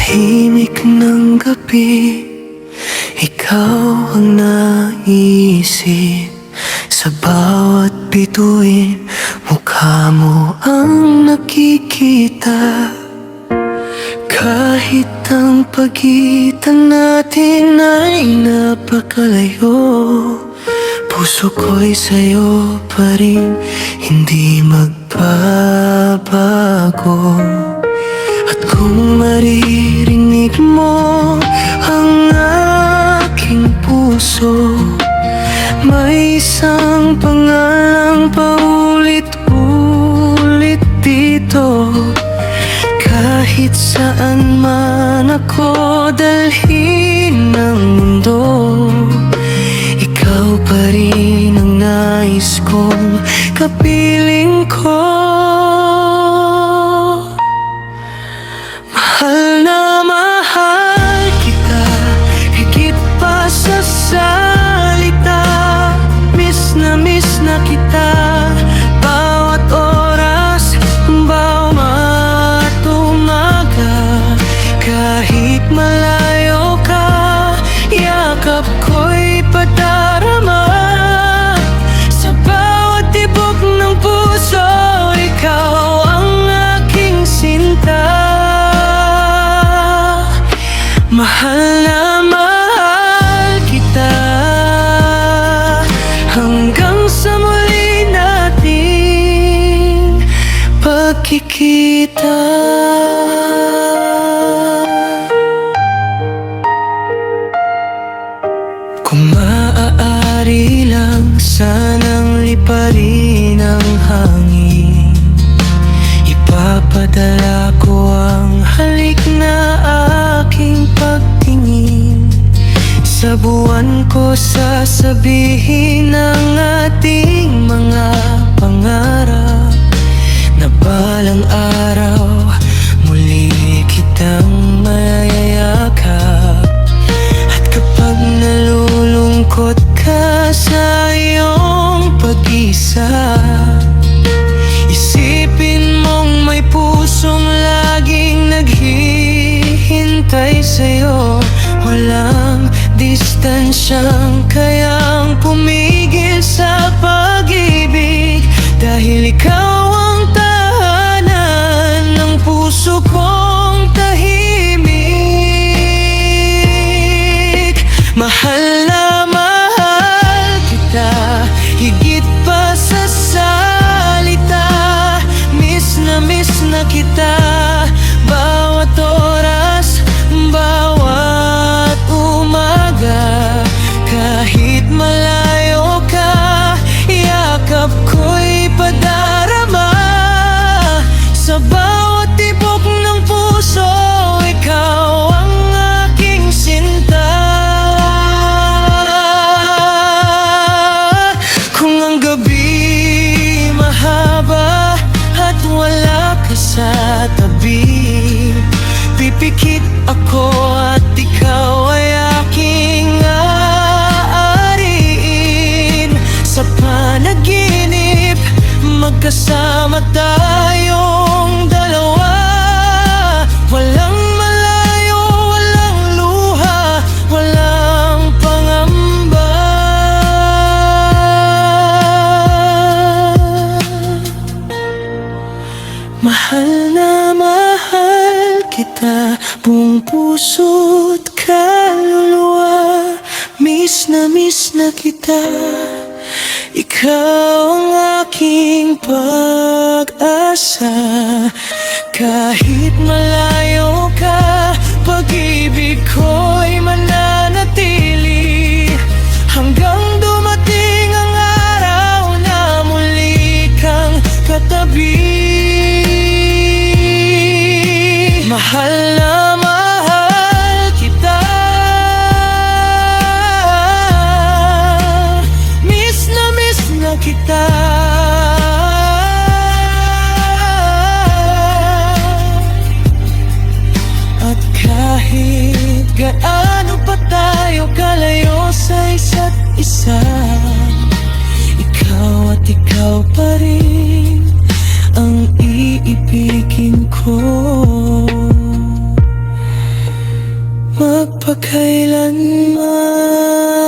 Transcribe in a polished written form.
tahimik ng gabi, ikaw ang naisip. Sa bawat bituin, mukha mo ang nakikita. Kahit ang pagitan natin ay napakalayo, puso ko'y sa'yo pa rin, hindi magbabago. At kung maririnig mo ang aking puso, may isang pangalang paulit-ulit dito. Kahit saan man ako dalhin ng mundo, ikaw pa rin ang nais kong kapiling ko. Mahal na mahal kita, higit pa sa salita. Miss na kita, bawat oras, bawat umaga. Kahit malayo ka, yakap ko'y padarama. Sa bawat tibok ng puso, ikaw ang aking sinta. Mahal na mahal kita, hanggang sa muli nating pagkikita. Kung maaari lang, sanang liparin ang hangin. Ipapadala ko ang halik na aking pagtingin. Sa buwan ko sasabihin ang ating mga pangarap, na balang araw muli kitang mayayakap. At kapag nalulungkot ka sa iyong pag-isa, isipin mong may pusong laging naghihintay sa'yo. Walang distansyang kayang pumigil sa pag-ibig, dahil ikaw ang tahanan ng puso kong tahimik. Mahal na mahal kita, higit pa sa salita. Miss na kita, bawat oras, bawat umaga. Kahit malayo ka, yakap ko'y padarama. Sa bawat tibok ng puso, ikaw ang aking sinta. Kung ang gabi mahaba at wala ka sa tabi, pipikit ako at ikaw ay aking aariin. Sa panaginip, magkasama tayong dalawa. Walang malayo, walang luha, walang pangamba. Mahal na mahal kita, buong puso't kaluluwa. Miss na kita, ikaw ang aking pag-asa. Kahit malayo ka, pag-ibig ko'y mananatili, hanggang dumating ang araw na muli kang katabi. Mahal na mahal kita, miss na kita. At kahit gaano magpakailanman.